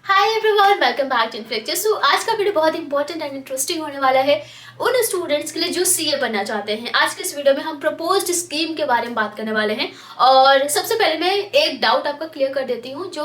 Hi everyone, welcome back to इनफ्लेक्चर। So आज का वीडियो बहुत इंपॉर्टेंट एंड इंटरेस्टिंग होने वाला है उन स्टूडेंट्स के लिए जो सीए बनना चाहते हैं। आज के इस वीडियो में हम प्रपोज्ड स्कीम के बारे में बात करने वाले हैं। और सबसे पहले मैं एक डाउट आपका क्लियर कर देती हूँ। जो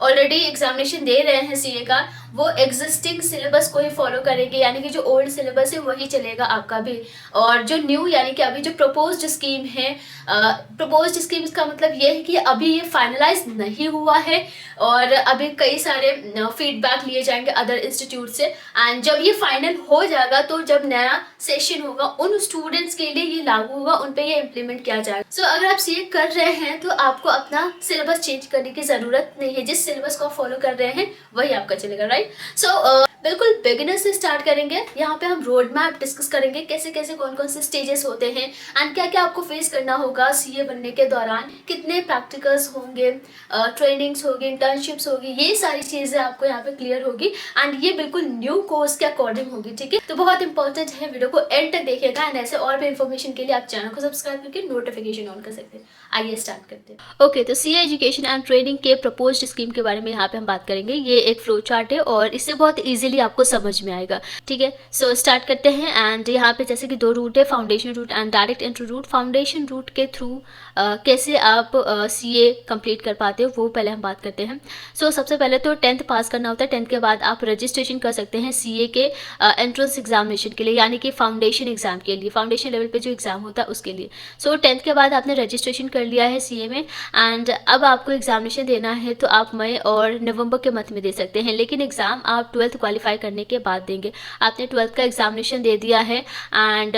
ऑलरेडी एग्जामिनेशन दे रहे हैं सीए का, वो एग्जिस्टिंग सिलेबस को ही फॉलो करेंगे, यानी कि जो ओल्ड सिलेबस है वही चलेगा आपका भी। और जो न्यू यानी कि अभी जो प्रपोज्ड स्कीम है, प्रपोज्ड स्कीम का मतलब ये है कि अभी ये फाइनलाइज नहीं हुआ है और अभी कई सारे फीडबैक लिए जाएंगे अदर इंस्टीट्यूट से। एंड जब ये फाइनल हो जाएगा तो जब नया सेशन होगा उन स्टूडेंट्स के लिए ये लागू होगा, उन पे ये इम्प्लीमेंट किया जाएगा। सो अगर आप सीए कर रहे हैं तो आपको अपना सिलेबस चेंज करने की जरूरत नहीं है। जिस सिलेबस को आप फॉलो कर रहे हैं वही आपका चलेगा, राइट। सो बिल्कुल बिगिनर से स्टार्ट करेंगे। यहाँ पे हम रोड मैप डिस्कस करेंगे, कैसे कैसे कौन कौन से स्टेजेस होते हैं एंड क्या क्या आपको फेस करना होगा सीए बनने के दौरान, कितने प्रैक्टिकल्स होंगे, ट्रेनिंग्स होगी, इंटर्नशिप्स होगी, ये सारी चीज़ें आपको यहाँ पे क्लियर होगी। एंड ये बिल्कुल न्यू कोर्स के अकॉर्डिंग होगी, ठीक है। तो बहुत इंपॉर्टेंट है, वीडियो को एंड तक देखिएगा। एंड ऐसे और भी इन्फॉर्मेशन के लिए आप चैनल को सब्सक्राइब करके नोटिफिकेशन ऑन कर सकते हैं। आइए स्टार्ट करते हैं। ओके, तो सीए एजुकेशन एंड ट्रेनिंग के प्रपोज्ड स्कीम के बारे में यहाँ पे हम बात करेंगे। ये एक फ्लो चार्ट है और इससे बहुत ईजिली आपको समझ में आएगा, ठीक है। सो स्टार्ट करते हैं। एंड यहाँ पे जैसे कि दो रूट है, foundation route and direct entry route. Foundation route के थ्रू कैसे आप सीए कंप्लीट कर पाते हो वो पहले हम बात करते हैं। सो सबसे पहले तो 10th पास करना होता है। 10th के बाद आप रजिस्ट्रेशन कर सकते हैं सीए के एंट्रेंस एग्जामिनेशन के लिए, यानी कि फाउंडेशन एग्जाम के लिए, फाउंडेशन लेवल पे जो एग्जाम होता है उसके लिए। सो 10th के बाद आपने रजिस्ट्रेशन कर लिया है सीए में एंड अब आपको एग्जामिनेशन देना है, तो आप मई और नवंबर के मध्य में दे सकते हैं। लेकिन एग्ज़ाम आप 12th क्वालिफाई करने के बाद देंगे। आपने 12th का एग्जामिनेशन दे दिया है एंड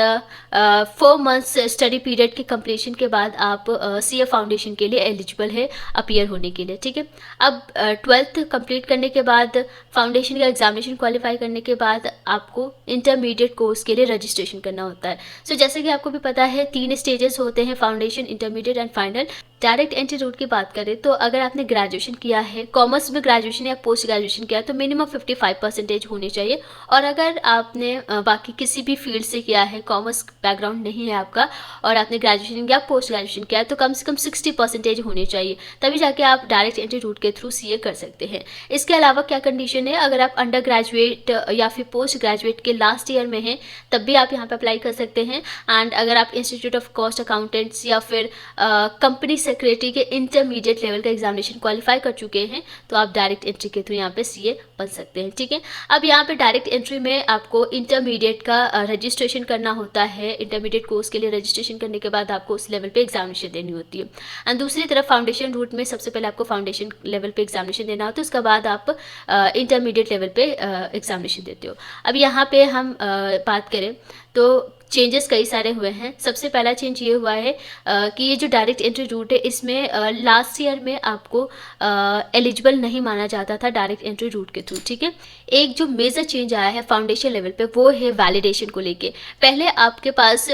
4 मंथ्स स्टडी पीरियड के कंप्लीशन के बाद आप सीए फाउंडेशन के लिए एलिजिबल है अपीयर होने के लिए, ठीक है। अब 12th कंप्लीट करने के बाद, फाउंडेशन का एग्जामिनेशन क्वालिफाई करने के बाद आपको इंटरमीडिएट कोर्स के लिए रजिस्ट्रेशन करना होता है। सो जैसे कि आपको भी पता है 3 स्टेजेस होते हैं, foundation, intermediate and final. Direct entry route की बात करें तो अगर आपने ग्रेजुएशन किया है, कॉमर्स में ग्रेजुएशन या पोस्ट ग्रेजुएशन किया है, तो मिनिमम 55% होनी चाहिए। और अगर आपने बाकी किसी भी फील्ड से किया है, कॉमर्स बैकग्राउंड नहीं है आपका और आपने ग्रेजुएशन या पोस्ट ग्रेजुएशन किया है, तो कम से कम 60% होनी चाहिए, तभी जाके आप डायरेक्ट एंट्री रूट के थ्रू सीए कर सकते हैं। इसके अलावा क्या कंडीशन है, अगर आप अंडर ग्रेजुएट या फिर पोस्ट ग्रेजुएट के लास्ट ईयर में हैं तब भी आप यहाँ पर अप्लाई कर सकते हैं। एंड अगर आप इंस्टीट्यूट ऑफ कॉस्ट अकाउंटेंट्स या फिर कंपनी सेक्रेटरी के इंटरमीडिएट लेवल का एग्जामिनेशन क्वालिफाई कर चुके हैं तो आप डायरेक्ट एंट्री के थ्रू यहाँ पे सीए बन सकते हैं, ठीक है। अब यहाँ पे डायरेक्ट एंट्री में आपको इंटरमीडिएट का रजिस्ट्रेशन करना होता है। इंटरमीडिएट कोर्स के लिए रजिस्ट्रेशन करने के बाद आपको उस लेवल पे एग्जामिनेशन देनी होती है। एंड दूसरी तरफ फाउंडेशन रूट में सबसे पहले आपको फाउंडेशन लेवल पे एग्जामिनेशन देना होता है, उसके बाद आप इंटरमीडिएट लेवल पे एग्जामिनेशन देते हो। अब यहाँ पे हम बात करें तो चेंजेस कई सारे हुए हैं। सबसे पहला चेंज ये हुआ है कि ये जो डायरेक्ट एंट्री रूट है इसमें लास्ट ईयर में आपको एलिजिबल नहीं माना जाता था डायरेक्ट एंट्री रूट के थ्रू, ठीक है। एक जो मेजर चेंज आया है फाउंडेशन लेवल पे वो है वैलिडेशन को लेके। पहले आपके पास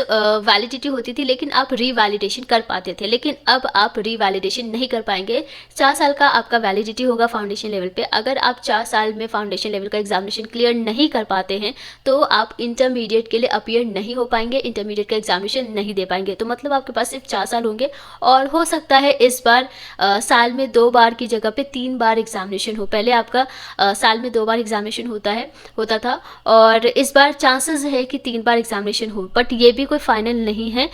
वैलिडिटी होती थी लेकिन आप रीवैलिडेशन कर पाते थे, लेकिन अब आप रीवैलिडेशन नहीं कर पाएंगे। 4 साल का आपका वैलिडिटी होगा फाउंडेशन लेवल पे। अगर आप 4 साल में फाउंडेशन लेवल का एग्जामिनेशन क्लियर नहीं कर पाते हैं तो आप इंटरमीडिएट के लिए अपीयर नहीं हो पाएंगे, इंटरमीडिएट का एग्जामिनेशन नहीं दे पाएंगे। तो मतलब आपके पास सिर्फ 4 साल होंगे और हो सकता है इस बार साल में 2 बार की जगह पे 3 बार एग्जामिनेशन हो। पहले आपका साल में 2 बार एग्जामिनेशन होता था और इस बार चांसेस है कि 3 बार एग्जामिनेशन हो, बट ये भी कोई फाइनल नहीं है,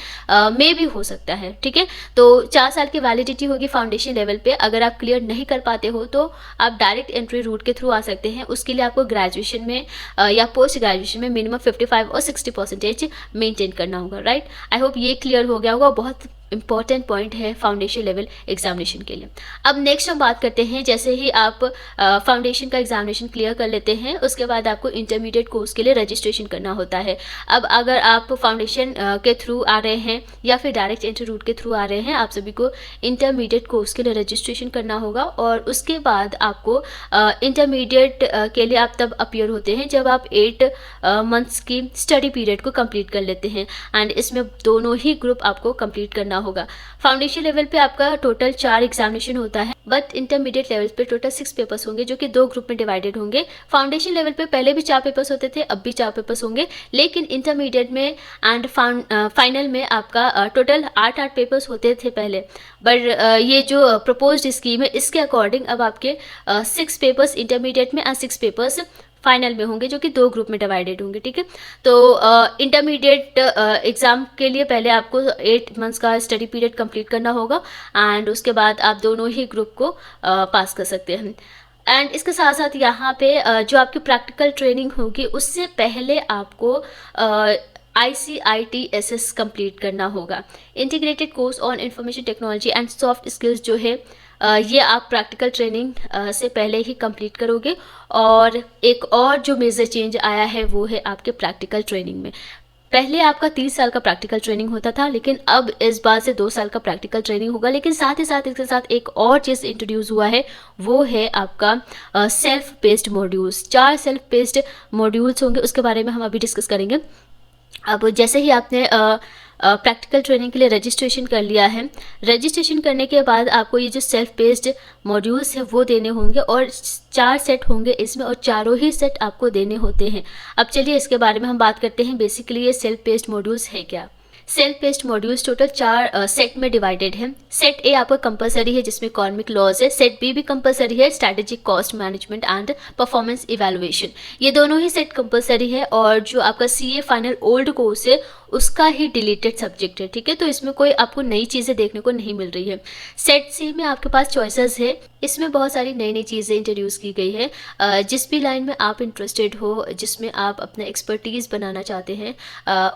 मे भी हो सकता है, ठीक है। तो 4 साल की वैलिडिटी होगी फाउंडेशन लेवल पे। अगर आप क्लियर नहीं कर पाते हो तो आप डायरेक्ट एंट्री रूट के थ्रू आ सकते हैं। उसके लिए आपको ग्रेजुएशन में या पोस्ट ग्रेजुएशन में मिनिमम 55 और 60% मेंटेन करना होगा, राइट। आई होप ये क्लियर हो गया होगा। बहुत इंपॉर्टेंट पॉइंट है फाउंडेशन लेवल एग्जामिनेशन के लिए। अब नेक्स्ट हम बात करते हैं, जैसे ही आप फाउंडेशन का एग्जामिनेशन क्लियर कर लेते हैं उसके बाद आपको इंटरमीडिएट कोर्स के लिए रजिस्ट्रेशन करना होता है। अब अगर आप फाउंडेशन के थ्रू आ रहे हैं या फिर डायरेक्ट एंट्री रूट के थ्रू आ रहे हैं, आप सभी को इंटरमीडिएट कोर्स के लिए रजिस्ट्रेशन करना होगा। और उसके बाद आपको इंटरमीडिएट के लिए आप तब अपीयर होते हैं जब आप 8 मंथ्स की स्टडी पीरियड को कंप्लीट कर लेते हैं। एंड इसमें दोनों ही ग्रुप आपको कंप्लीट करना करना होगा। फाउंडेशन लेवल पे आपका टोटल 4 एग्जामिनेशन होता है, बट इंटरमीडिएट लेवल पे टोटल 6 पेपर्स होंगे जो कि 2 ग्रुप में डिवाइडेड होंगे। फाउंडेशन लेवल पे पहले भी 4 पेपर्स होते थे, अब भी 4 पेपर्स होंगे, लेकिन इंटरमीडिएट में एंड फाइनल में आपका टोटल 8 पेपर्स होते थे पहले। बट ये जो प्रपोज्ड स्कीम है इसके अकॉर्डिंग अब आपके 6 पेपर्स इंटरमीडिएट में एंड 6 पेपर्स फाइनल में होंगे जो कि 2 ग्रुप में डिवाइडेड होंगे, ठीक है। तो इंटरमीडिएट एग्ज़ाम के लिए पहले आपको 8 मंथ्स का स्टडी पीरियड कंप्लीट करना होगा एंड उसके बाद आप दोनों ही ग्रुप को पास कर सकते हैं। एंड इसके साथ साथ यहाँ पे जो आपकी प्रैक्टिकल ट्रेनिंग होगी उससे पहले आपको ICITSS कंप्लीट करना होगा। Integrated course on information technology and soft skills जो है ये आप प्रैक्टिकल ट्रेनिंग से पहले ही कंप्लीट करोगे। और एक और जो मेजर चेंज आया है वो है आपके प्रैक्टिकल ट्रेनिंग में। पहले आपका 30 साल का प्रैक्टिकल ट्रेनिंग होता था, लेकिन अब इस बार से 2 साल का प्रैक्टिकल ट्रेनिंग होगा। लेकिन साथ ही साथ इसके साथ एक और चीज़ इंट्रोड्यूस हुआ है, वो है आपका self paced modules. 4 self paced modules होंगे, उसके बारे में हम अभी डिस्कस करेंगे। अब जैसे ही आपने प्रैक्टिकल ट्रेनिंग के लिए रजिस्ट्रेशन कर लिया है, रजिस्ट्रेशन करने के बाद आपको ये जो सेल्फ पेस्ड मॉड्यूल्स है वो देने होंगे और 4 सेट होंगे इसमें, और चारों ही सेट आपको देने होते हैं। अब चलिए इसके बारे में हम बात करते हैं। बेसिकली ये सेल्फ पेस्ड मॉड्यूल्स है क्या। Self paced modules total 4 set में डिवाइडेड है। सेट ए आपका कंपलसरी है जिसमें इकोनॉमिक लॉज है। सेट बी भी कंपलसरी है, strategic cost management and performance evaluation. ये दोनों ही सेट कंपलसरी है। और जो आपका CA फाइनल ओल्ड कोर्स है उसका ही डिलीटेड सब्जेक्ट है, ठीक है। तो इसमें कोई आपको नई चीज़ें देखने को नहीं मिल रही है। सेट सी में आपके पास चॉइसेस है, इसमें बहुत सारी नई नई चीज़ें इंट्रोड्यूस की गई है। जिस भी लाइन में आप इंटरेस्टेड हो, जिसमें आप अपना एक्सपर्टीज़ बनाना चाहते हैं,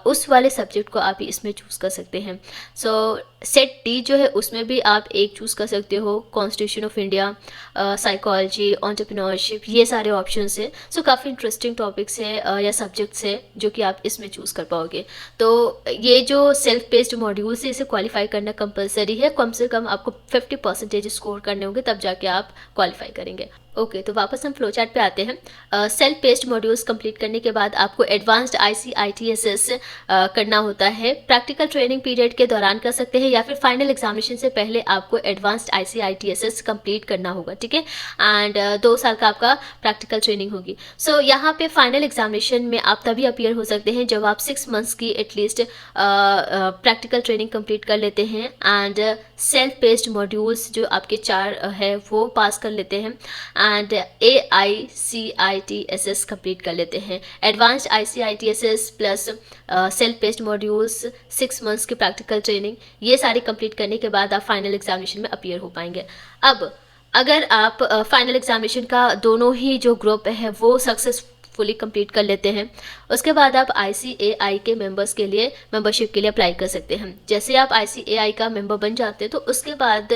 उस वाले सब्जेक्ट को आप इसमें चूज़ कर सकते हैं। सो सेट डी जो है उसमें भी आप एक चूज़ कर सकते हो, constitution of India, psychology, entrepreneurship, ये सारे ऑप्शंस है। सो काफ़ी इंटरेस्टिंग टॉपिक्स है या सब्जेक्ट्स है जो कि आप इसमें चूज़ कर पाओगे। तो ये जो सेल्फ पेस्ड मॉड्यूल्स है इसे क्वालिफाई करना कंपलसरी है। कम से कम आपको 50% स्कोर करने होंगे, तब जाके आप क्वालिफाई करेंगे। ओके, तो वापस हम फ्लो चार्ट पे आते हैं। सेल्फ पेस्ड मॉड्यूल्स कंप्लीट करने के बाद आपको एडवांस्ड ICITSS करना होता है। प्रैक्टिकल ट्रेनिंग पीरियड के दौरान कर सकते हैं या फिर फाइनल एग्जामिनेशन से पहले आपको एडवांस्ड ICITSS कंप्लीट करना होगा, ठीक है। एंड 2 साल का आपका प्रैक्टिकल ट्रेनिंग होगी। सो यहाँ पे फाइनल एग्जामिनेशन में आप तभी अपीयर हो सकते हैं जब आप 6 मंथ्स की एटलीस्ट प्रैक्टिकल ट्रेनिंग कंप्लीट कर लेते हैं एंड सेल्फ पेस्ड मॉड्यूल्स जो आपके 4 है वो पास कर लेते हैं एंड AICITSS कंप्लीट कर लेते हैं। Advanced ICITSS plus self paced modules, 6 months की प्रैक्टिकल ट्रेनिंग, ये सारी कंप्लीट करने के बाद आप फाइनल एग्जामिनेशन में अपीयर हो पाएंगे। अब अगर आप फाइनल एग्जामिनेशन का दोनों ही जो ग्रुप है वो सक्सेसफुली कंप्लीट कर लेते हैं, उसके बाद आप ICAI के मेंबर्स के लिए मेंबरशिप के लिए अप्लाई कर सकते हैं। जैसे आप ICAI का मेंबर बन जाते हैं तो उसके बाद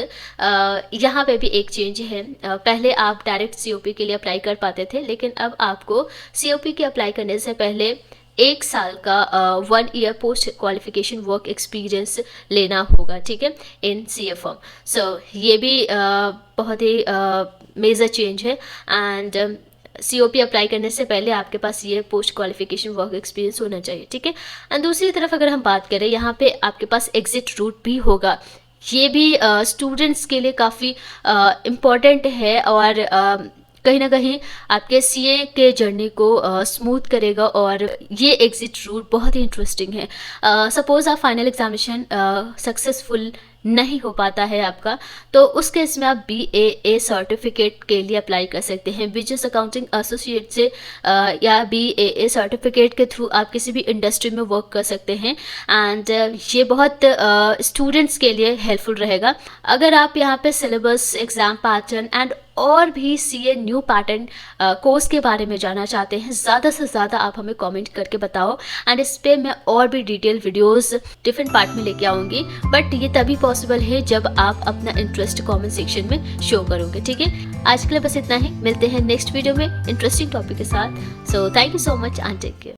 यहाँ पे भी एक चेंज है। पहले आप डायरेक्ट COP के लिए अप्लाई कर पाते थे, लेकिन अब आपको COP के अप्लाई करने से पहले 1 साल का 1 year post qualification work experience लेना होगा, ठीक है, इन CA फॉर्म। सो ये भी बहुत ही मेजर चेंज है। एंड COP अप्लाई करने से पहले आपके पास ये पोस्ट क्वालिफिकेशन वर्क एक्सपीरियंस होना चाहिए, ठीक है। एंड दूसरी तरफ अगर हम बात करें, यहाँ पे आपके पास एग्जिट रूट भी होगा। ये भी स्टूडेंट्स के लिए काफ़ी इम्पॉर्टेंट है और कहीं ना कहीं आपके CA के जर्नी को स्मूथ करेगा। और ये एग्जिट रूट बहुत ही इंटरेस्टिंग है। सपोज़ आप फाइनल एग्जामिनेशन सक्सेसफुल नहीं हो पाता है आपका, तो उस केस में आप BAA सर्टिफिकेट के लिए अप्लाई कर सकते हैं। बिजनेस अकाउंटिंग एसोसिएट से या BAA सर्टिफिकेट के थ्रू आप किसी भी इंडस्ट्री में वर्क कर सकते हैं। एंड ये बहुत स्टूडेंट्स के लिए हेल्पफुल रहेगा। अगर आप यहाँ पे सिलेबस, एग्ज़ाम पैटर्न एंड और भी CA न्यू पैटर्न कोर्स के बारे में जानना चाहते हैं, ज़्यादा से ज़्यादा आप हमें कमेंट करके बताओ एंड इस पर मैं और भी डिटेल वीडियोस डिफरेंट पार्ट में लेके आऊँगी। बट ये तभी पॉसिबल है जब आप अपना इंटरेस्ट कमेंट सेक्शन में शो करोगे, ठीक है। आज के लिए बस इतना ही, मिलते हैं नेक्स्ट वीडियो में इंटरेस्टिंग टॉपिक के साथ। So thank you so much and take care.